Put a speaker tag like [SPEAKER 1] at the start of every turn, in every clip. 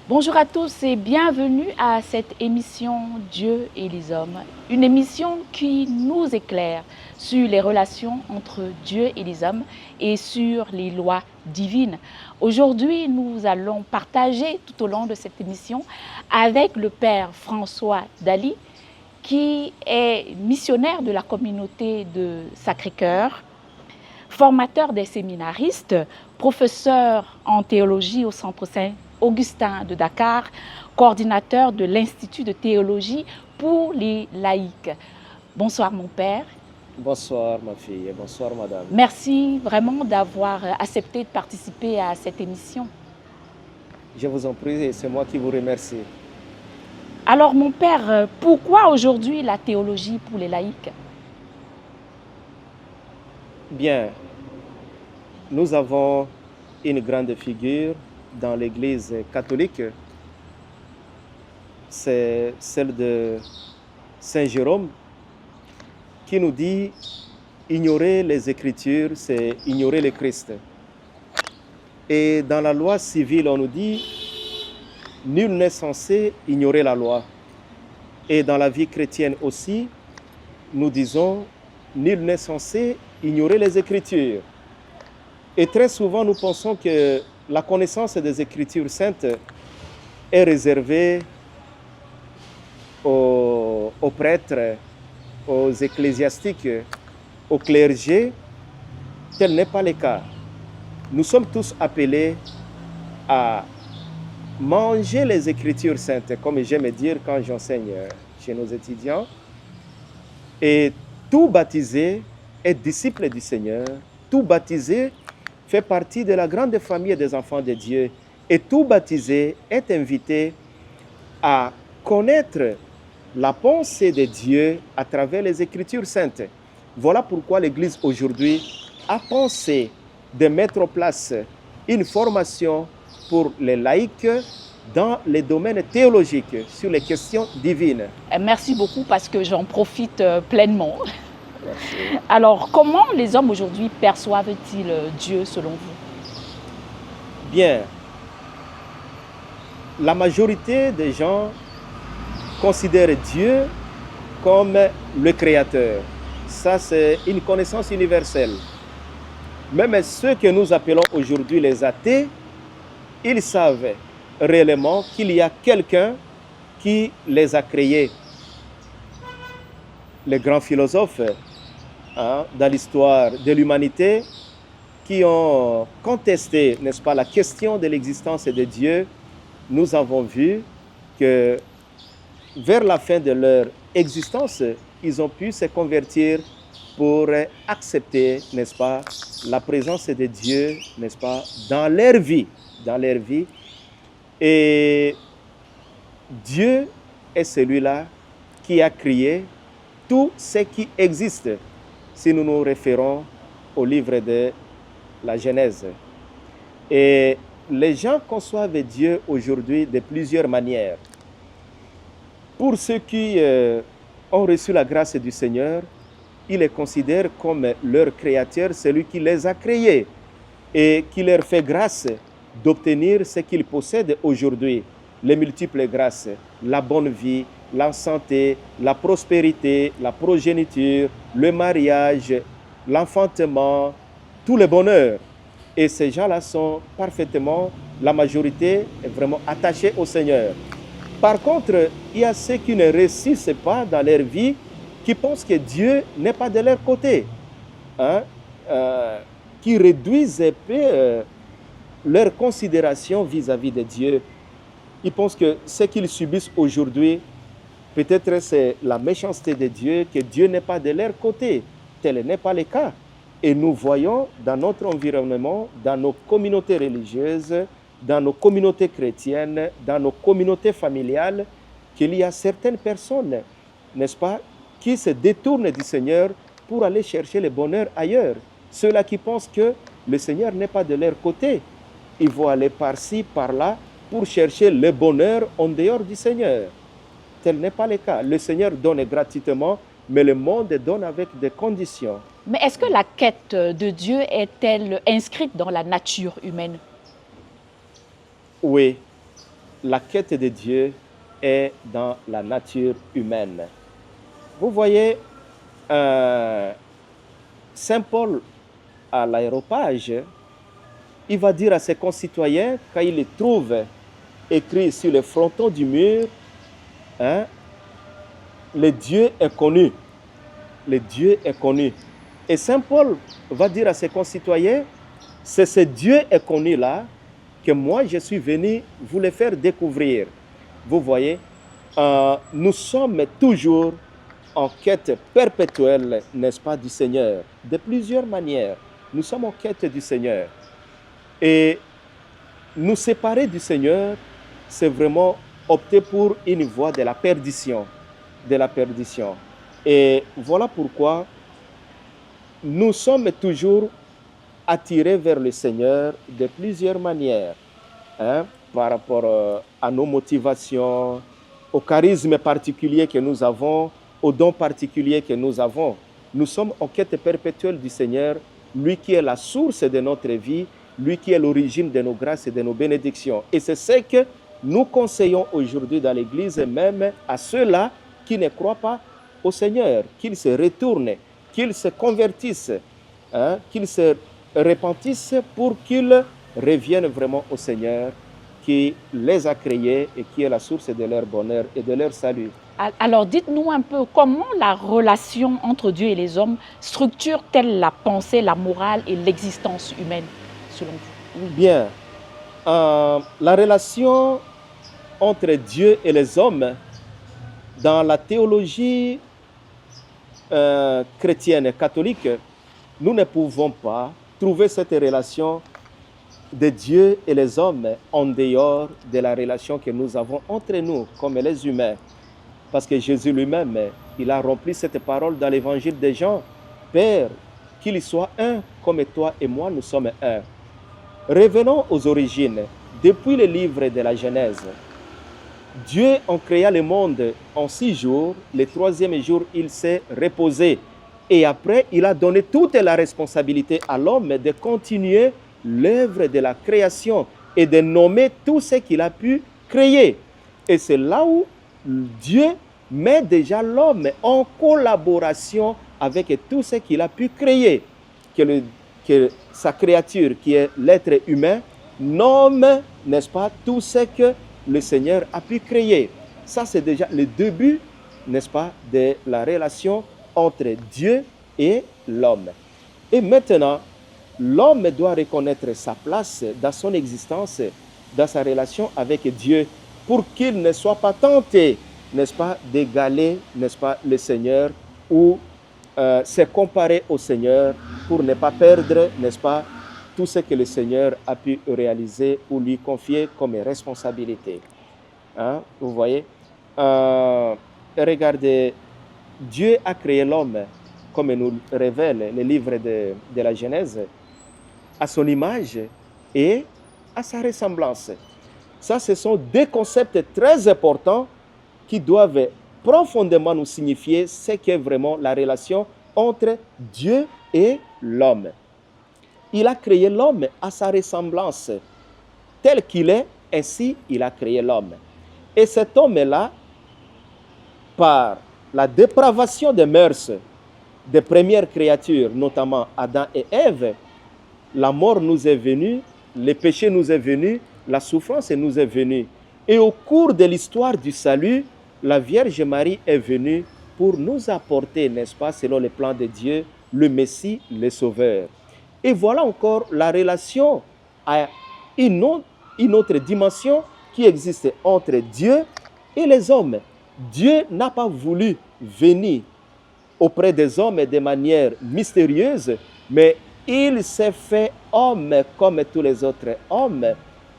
[SPEAKER 1] Bonjour à tous et bienvenue à cette émission Dieu et les hommes, une émission qui nous éclaire sur les relations entre Dieu et les hommes et sur les lois divines. Aujourd'hui, nous allons partager tout au long de cette émission avec le Père François Daly, qui est missionnaire de la communauté de Sacré-Cœur, formateur des séminaristes, professeur en théologie au Centre Saint-Augustin de Dakar, coordinateur de l'Institut de théologie pour les laïcs. Bonsoir mon père.
[SPEAKER 2] Bonsoir ma fille et bonsoir madame.
[SPEAKER 1] Merci vraiment d'avoir accepté de participer à cette émission.
[SPEAKER 2] Je vous en prie et c'est moi qui vous remercie.
[SPEAKER 1] Alors mon père, pourquoi aujourd'hui la théologie pour les laïcs?
[SPEAKER 2] Bien, nous avons une grande figure dans l'Église catholique, c'est celle de Saint Jérôme, qui nous dit « Ignorer les Écritures, c'est ignorer le Christ ». Et dans la loi civile, on nous dit « Nul n'est censé ignorer la loi ». Et dans la vie chrétienne aussi, nous disons « Nul n'est censé ignorer les Écritures ». Et très souvent, nous pensons que la connaissance des Écritures saintes est réservée aux prêtres, aux ecclésiastiques, au clergé. Tel n'est pas le cas. Nous sommes tous appelés à manger les Écritures saintes, comme j'aime dire quand j'enseigne chez nos étudiants. Et tout baptisé est disciple du Seigneur, tout baptisé fait partie de la grande famille des enfants de Dieu et tout baptisé est invité à connaître la pensée de Dieu à travers les Écritures saintes. Voilà pourquoi l'Église aujourd'hui a pensé de mettre en place une formation pour les laïcs dans les domaines théologiques sur les questions divines.
[SPEAKER 1] Merci beaucoup parce que j'en profite pleinement.
[SPEAKER 2] Merci.
[SPEAKER 1] Alors, comment les hommes aujourd'hui perçoivent-ils Dieu selon vous?
[SPEAKER 2] Bien, la majorité des gens considèrent Dieu comme le Créateur. Ça, c'est une connaissance universelle. Même ceux que nous appelons aujourd'hui les athées, ils savent réellement qu'il y a quelqu'un qui les a créés. Les grands philosophes dans l'histoire de l'humanité qui ont contesté, n'est-ce pas, la question de l'existence de Dieu, nous avons vu que vers la fin de leur existence, ils ont pu se convertir pour accepter, n'est-ce pas, la présence de Dieu, n'est-ce pas, dans leur vie, Et Dieu est celui-là qui a créé tout ce qui existe, si nous nous référons au livre de la Genèse. Et les gens conçoivent Dieu aujourd'hui de plusieurs manières. Pour ceux qui ont reçu la grâce du Seigneur, ils les considèrent comme leur créateur, celui qui les a créés et qui leur fait grâce d'obtenir ce qu'ils possèdent aujourd'hui, les multiples grâces, la bonne vie, la santé, la prospérité, la progéniture, le mariage, l'enfantement, tout le bonheur. Et ces gens-là sont parfaitement, la majorité est vraiment attachée au Seigneur. Par contre, il y a ceux qui ne réussissent pas dans leur vie, qui pensent que Dieu n'est pas de leur côté, qui réduisent un peu leur considération vis-à-vis de Dieu. Ils pensent que ce qu'ils subissent aujourd'hui, peut-être c'est la méchanceté de Dieu, que Dieu n'est pas de leur côté. Tel n'est pas le cas. Et nous voyons dans notre environnement, dans nos communautés religieuses, dans nos communautés chrétiennes, dans nos communautés familiales, qu'il y a certaines personnes, n'est-ce pas, qui se détournent du Seigneur pour aller chercher le bonheur ailleurs. Ceux-là qui pensent que le Seigneur n'est pas de leur côté. Ils vont aller par-ci, par-là, pour chercher le bonheur en dehors du Seigneur. Tel n'est pas le cas. Le Seigneur donne gratuitement, mais le monde donne avec des conditions.
[SPEAKER 1] Mais est-ce que la quête de Dieu est-elle inscrite dans la nature humaine?
[SPEAKER 2] Oui, la quête de Dieu est dans la nature humaine. Vous voyez, Saint Paul, à l'aéropage, il va dire à ses concitoyens, quand il les trouve écrit sur les frontons du mur, hein, le Dieu est connu. Le Dieu est connu. Et Saint Paul va dire à ses concitoyens, c'est ce Dieu est connu-là que moi je suis venu vous le faire découvrir. Vous voyez, nous sommes toujours en quête perpétuelle, n'est-ce pas, du Seigneur. De plusieurs manières, nous sommes en quête du Seigneur. Et nous séparer du Seigneur, c'est vraiment opter pour une voie de la perdition. De la perdition. Et voilà pourquoi nous sommes toujours attirés vers le Seigneur de plusieurs manières, hein, par rapport à nos motivations, au charisme particulier que nous avons, aux dons particuliers que nous avons. Nous sommes en quête perpétuelle du Seigneur, lui qui est la source de notre vie, lui qui est l'origine de nos grâces et de nos bénédictions. Et c'est ce que nous conseillons aujourd'hui dans l'Église, même à ceux-là qui ne croient pas au Seigneur, qu'ils se retournent, qu'ils se convertissent, hein, qu'ils se repentissent pour qu'ils reviennent vraiment au Seigneur qui les a créés et qui est la source de leur bonheur et de leur salut.
[SPEAKER 1] Alors dites-nous un peu comment la relation entre Dieu et les hommes structure-t-elle la pensée, la morale et l'existence humaine, selon vous?
[SPEAKER 2] Bien, la relation entre Dieu et les hommes, dans la théologie chrétienne, catholique, nous ne pouvons pas trouver cette relation de Dieu et les hommes en dehors de la relation que nous avons entre nous, comme les humains. Parce que Jésus lui-même, il a rempli cette parole dans l'évangile de Jean. Père, qu'il soit un, comme toi et moi, nous sommes un. Revenons aux origines. Depuis le livre de la Genèse, Dieu, en créant le monde en 6 jours, le 3e jour, il s'est reposé. Et après, il a donné toute la responsabilité à l'homme de continuer l'œuvre de la création et de nommer tout ce qu'il a pu créer. Et c'est là où Dieu met déjà l'homme en collaboration avec tout ce qu'il a pu créer. Que sa créature, qui est l'être humain, nomme, n'est-ce pas, tout ce que le Seigneur a pu créer. Ça, c'est déjà le début, n'est-ce pas, de la relation entre Dieu et l'homme. Et maintenant, l'homme doit reconnaître sa place dans son existence, dans sa relation avec Dieu, pour qu'il ne soit pas tenté, n'est-ce pas, d'égaler, n'est-ce pas, le Seigneur, ou se comparer au Seigneur pour ne pas perdre, n'est-ce pas, tout ce que le Seigneur a pu réaliser ou lui confier comme responsabilité. Hein, vous voyez, regardez, Dieu a créé l'homme, comme nous révèle le livre de la Genèse, à son image et à sa ressemblance. Ça, ce sont deux concepts très importants qui doivent profondément nous signifier ce qu'est vraiment la relation entre Dieu et l'homme. Il a créé l'homme à sa ressemblance. Tel qu'il est, ainsi il a créé l'homme. Et cet homme-là, par la dépravation des mœurs des premières créatures, notamment Adam et Ève, la mort nous est venue, le péché nous est venu, la souffrance nous est venue. Et au cours de l'histoire du salut, la Vierge Marie est venue pour nous apporter, n'est-ce pas, selon le plan de Dieu, le Messie, le Sauveur. Et voilà encore la relation à une autre dimension qui existe entre Dieu et les hommes. Dieu n'a pas voulu venir auprès des hommes de manière mystérieuse, mais il s'est fait homme comme tous les autres hommes,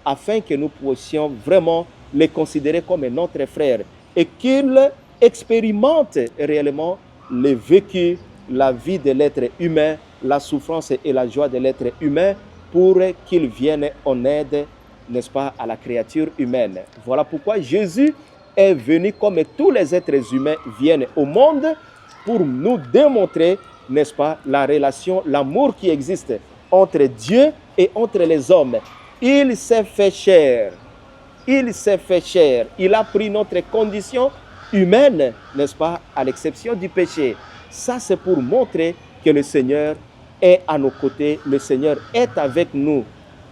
[SPEAKER 2] afin que nous puissions vraiment les considérer comme notre frère. et qu'il expérimente réellement le vécu, la vie de l'être humain, la souffrance et la joie de l'être humain pour qu'il vienne en aide, n'est-ce pas, à la créature humaine. Voilà pourquoi Jésus est venu comme tous les êtres humains viennent au monde pour nous démontrer, n'est-ce pas, la relation, l'amour qui existe entre Dieu et entre les hommes. Il s'est fait chair. Il s'est fait chair. Il a pris notre condition humaine, n'est-ce pas, à l'exception du péché. Ça, c'est pour montrer que le Seigneur est à nos côtés. Le Seigneur est avec nous.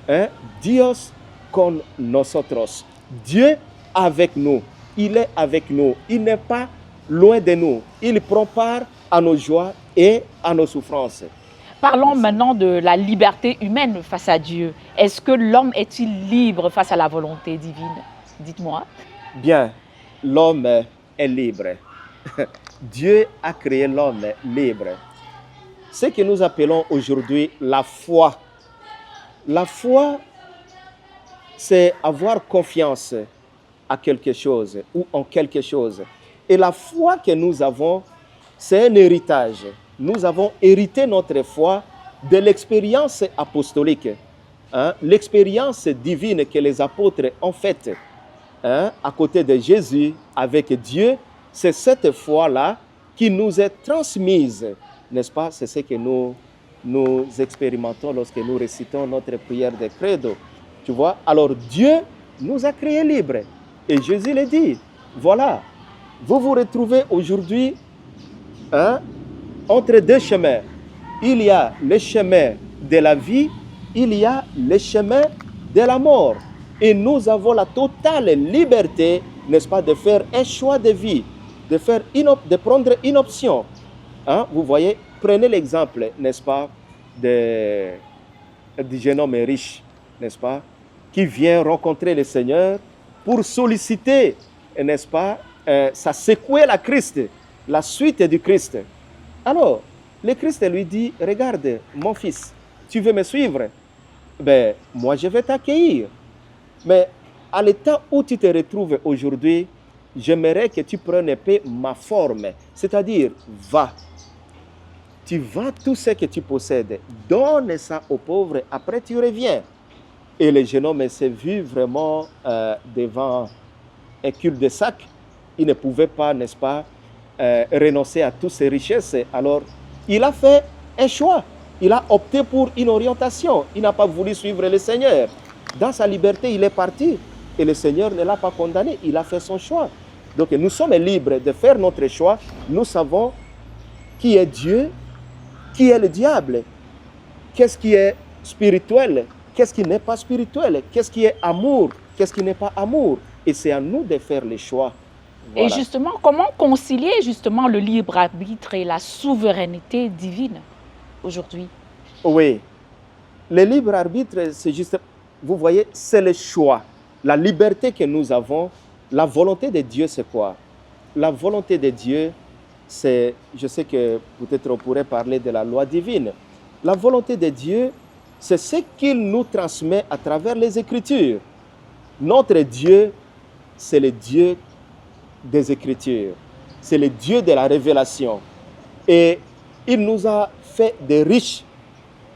[SPEAKER 2] Hein? Dios con nosotros. Dieu avec nous. Il est avec nous. Il n'est pas loin de nous. Il prend part à nos joies et à nos souffrances.
[SPEAKER 1] Parlons maintenant de la liberté humaine face à Dieu. Est-ce que l'homme est-il libre face à la volonté divine? Dites-moi.
[SPEAKER 2] Bien, l'homme est libre. Dieu a créé l'homme libre. Ce que nous appelons aujourd'hui la foi. La foi, c'est avoir confiance à quelque chose ou en quelque chose. Et la foi que nous avons, c'est un héritage. Nous avons hérité notre foi de l'expérience apostolique, hein, l'expérience divine que les apôtres ont faite, hein, à côté de Jésus, avec Dieu. C'est cette foi-là qui nous est transmise, n'est-ce pas? C'est ce que nous expérimentons lorsque nous récitons notre prière de credo. Tu vois? Alors Dieu nous a créés libres. Et Jésus le dit, voilà, vous vous retrouvez aujourd'hui, hein, entre deux chemins. Il y a le chemin de la vie, il y a le chemin de la mort. Et nous avons la totale liberté, n'est-ce pas, de faire un choix de vie, de prendre une option. Hein? Vous voyez, prenez l'exemple, n'est-ce pas, du jeune homme riche, n'est-ce pas, qui vient rencontrer le Seigneur pour solliciter, n'est-ce pas, ça secouer la Christ, la suite du Christ. Alors, le Christ lui dit, regarde, mon fils, tu veux me suivre? Ben, moi, je vais t'accueillir. Mais à l'état où tu te retrouves aujourd'hui, j'aimerais que tu prennes un peu ma forme. C'est-à-dire, va. Tu vends tout ce que tu possèdes. Donne ça aux pauvres, après tu reviens. Et le jeune homme s'est vu vraiment devant un cul-de-sac. Il ne pouvait pas, n'est-ce pas, renoncer à toutes ses richesses. Alors, il a fait un choix. Il a opté pour une orientation. Il n'a pas voulu suivre le Seigneur. Dans sa liberté, il est parti. Et le Seigneur ne l'a pas condamné. Il a fait son choix. Donc, nous sommes libres de faire notre choix. Nous savons qui est Dieu, qui est le diable, qu'est-ce qui est spirituel, qu'est-ce qui n'est pas spirituel, qu'est-ce qui est amour, qu'est-ce qui n'est pas amour. Et c'est à nous de faire les choix.
[SPEAKER 1] Voilà. Et justement, comment concilier justement le libre arbitre et la souveraineté divine aujourd'hui?
[SPEAKER 2] Oui, le libre arbitre, c'est juste, vous voyez, c'est le choix. La liberté que nous avons, la volonté de Dieu, c'est quoi? La volonté de Dieu, c'est, je sais que peut-être on pourrait parler de la loi divine. La volonté de Dieu, c'est ce qu'il nous transmet à travers les Écritures. Notre Dieu, c'est le Dieu des Écritures. C'est le Dieu de la révélation. Et il nous a fait des riches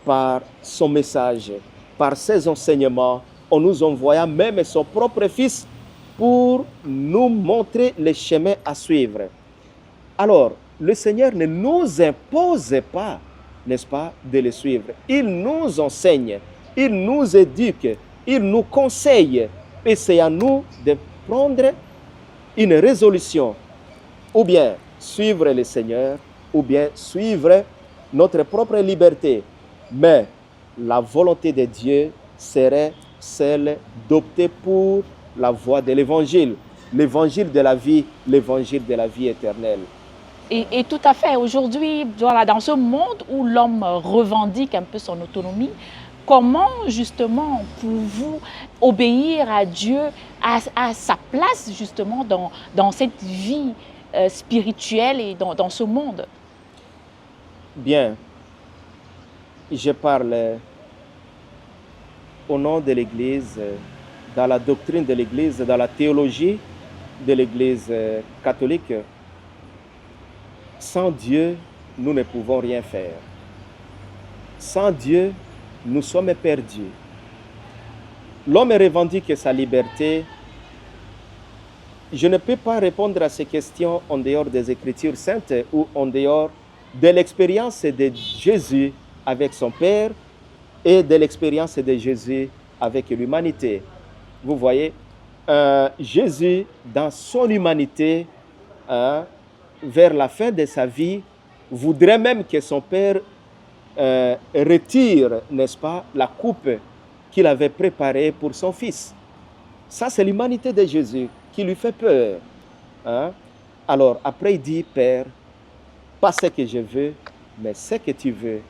[SPEAKER 2] par son message, par ses enseignements, en nous envoyant même son propre Fils pour nous montrer les chemins à suivre. Alors, le Seigneur ne nous impose pas, n'est-ce pas, de le suivre. Il nous enseigne, il nous éduque, il nous conseille. Et c'est à nous de prendre une résolution, ou bien suivre le Seigneur, ou bien suivre notre propre liberté. Mais la volonté de Dieu serait celle d'opter pour la voie de l'Évangile, l'Évangile de la vie éternelle.
[SPEAKER 1] Et tout à fait, aujourd'hui, voilà, dans ce monde où l'homme revendique un peu son autonomie, comment justement pouvez-vous obéir à Dieu, à sa place justement dans cette vie spirituelle et dans ce monde?
[SPEAKER 2] Bien, je parle au nom de l'Église, dans la doctrine de l'Église, dans la théologie de l'Église catholique, sans Dieu, nous ne pouvons rien faire. Sans Dieu, nous sommes perdus. L'homme revendique sa liberté. Je ne peux pas répondre à ces questions en dehors des Écritures saintes ou en dehors de l'expérience de Jésus avec son Père et de l'expérience de Jésus avec l'humanité. Vous voyez, Jésus, dans son humanité, vers la fin de sa vie, voudrait même que son Père retire, n'est-ce pas, la coupe qu'il avait préparée pour son Fils. Ça, c'est l'humanité de Jésus qui lui fait peur. Alors, après, il dit, Père, pas ce que je veux, mais ce que tu veux.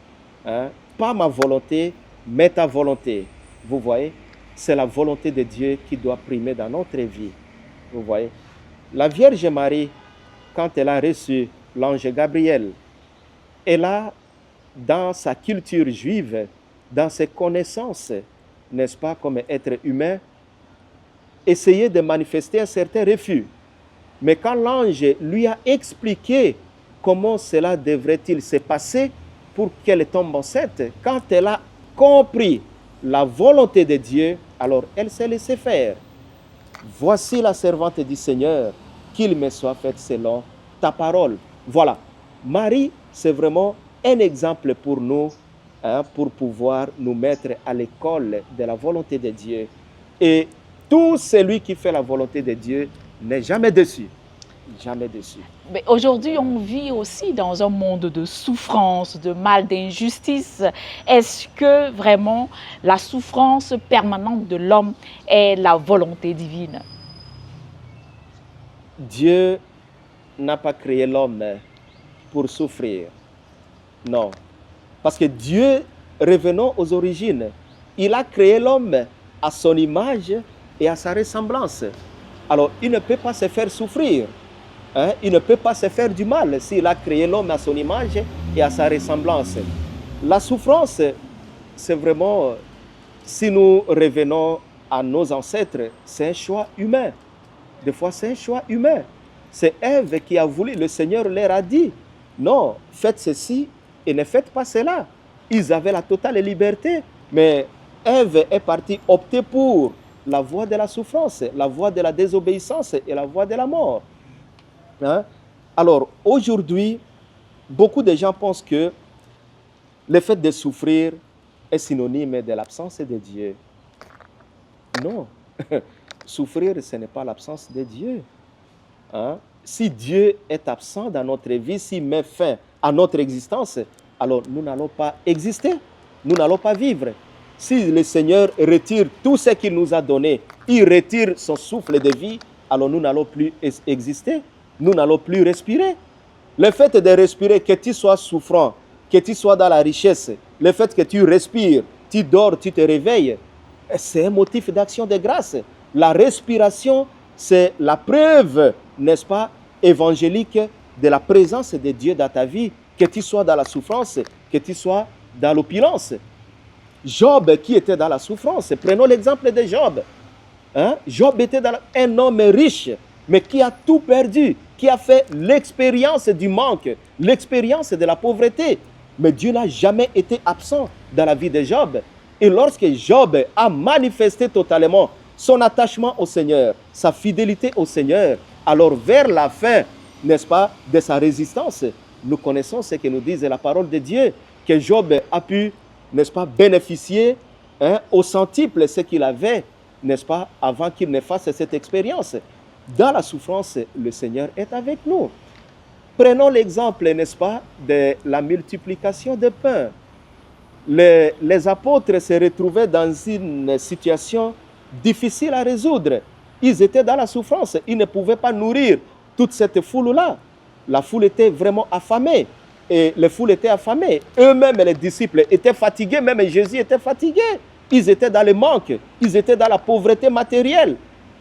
[SPEAKER 2] Pas ma volonté, mais ta volonté. Vous voyez, c'est la volonté de Dieu qui doit primer dans notre vie. Vous voyez, la Vierge Marie, quand elle a reçu l'ange Gabriel, elle a, dans sa culture juive, dans ses connaissances, n'est-ce pas, comme être humain, essayé de manifester un certain refus. Mais quand l'ange lui a expliqué comment cela devrait-il se passer pour qu'elle tombe enceinte, quand elle a compris la volonté de Dieu, alors elle s'est laissée faire. Voici la servante du Seigneur, qu'il me soit fait selon ta parole. Voilà, Marie, c'est vraiment un exemple pour nous, pour pouvoir nous mettre à l'école de la volonté de Dieu. Et tout celui qui fait la volonté de Dieu n'est jamais déçu. Jamais déçu.
[SPEAKER 1] Mais aujourd'hui, on vit aussi dans un monde de souffrance, de mal, d'injustice. Est-ce que vraiment la souffrance permanente de l'homme est la volonté divine?
[SPEAKER 2] Dieu n'a pas créé l'homme pour souffrir. Non. Parce que Dieu, revenons aux origines, il a créé l'homme à son image et à sa ressemblance. Alors, il ne peut pas se faire souffrir. Il ne peut pas se faire du mal s'il a créé l'homme à son image et à sa ressemblance. La souffrance, c'est vraiment, si nous revenons à nos ancêtres, c'est un choix humain. Des fois, c'est un choix humain. C'est Ève qui a voulu, le Seigneur leur a dit, non, faites ceci et ne faites pas cela. Ils avaient la totale liberté, mais Ève est partie opter pour la voie de la souffrance, la voie de la désobéissance et la voie de la mort. Alors, aujourd'hui, beaucoup de gens pensent que le fait de souffrir est synonyme de l'absence de Dieu. Non, souffrir, ce n'est pas l'absence de Dieu. Si Dieu est absent dans notre vie, s'il met fin à notre existence, alors nous n'allons pas exister, nous n'allons pas vivre. Si le Seigneur retire tout ce qu'il nous a donné, il retire son souffle de vie, alors nous n'allons plus exister. Nous n'allons plus respirer. Le fait de respirer, que tu sois souffrant, que tu sois dans la richesse, le fait que tu respires, tu dors, tu te réveilles, c'est un motif d'action de grâce. La respiration, c'est la preuve, n'est-ce pas, évangélique de la présence de Dieu dans ta vie, que tu sois dans la souffrance, que tu sois dans l'opulence. Job qui était dans la souffrance, prenons l'exemple de Job. Job était un homme riche, mais qui a tout perdu, qui a fait l'expérience du manque, l'expérience de la pauvreté. Mais Dieu n'a jamais été absent dans la vie de Job. Et lorsque Job a manifesté totalement son attachement au Seigneur, sa fidélité au Seigneur, alors vers la fin, n'est-ce pas, de sa résistance, nous connaissons ce que nous dit la parole de Dieu, que Job a pu, n'est-ce pas, bénéficier au centuple ce qu'il avait, n'est-ce pas, avant qu'il ne fasse cette expérience. Dans la souffrance, le Seigneur est avec nous. Prenons l'exemple, n'est-ce pas, de la multiplication des pains. Les apôtres se retrouvaient dans une situation difficile à résoudre. Ils étaient dans la souffrance. Ils ne pouvaient pas nourrir toute cette foule-là. La foule était vraiment affamée. Et les foules étaient affamées. Eux-mêmes, les disciples, étaient fatigués. Même Jésus était fatigué. Ils étaient dans le manque. Ils étaient dans la pauvreté matérielle.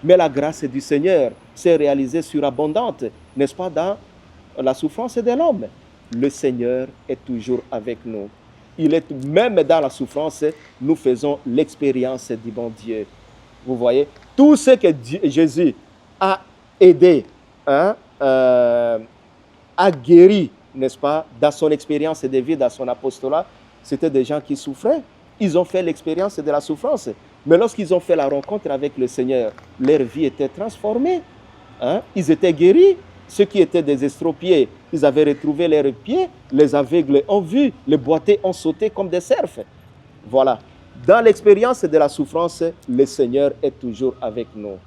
[SPEAKER 2] Mais la grâce du Seigneur s'est réalisée surabondante, n'est-ce pas, dans la souffrance de l'homme. Le Seigneur est toujours avec nous. Il est même dans la souffrance, nous faisons l'expérience du bon Dieu. Vous voyez, tout ce que Jésus a aidé, hein, a guéri, n'est-ce pas, dans son expérience de vie, dans son apostolat, c'était des gens qui souffraient. Ils ont fait l'expérience de la souffrance. Mais lorsqu'ils ont fait la rencontre avec le Seigneur, leur vie était transformée. Hein? Ils étaient guéris. Ceux qui étaient des estropiés, ils avaient retrouvé leurs pieds. Les aveugles ont vu. Les boiteux ont sauté comme des cerfs. Voilà. Dans l'expérience de la souffrance, le Seigneur est toujours avec nous.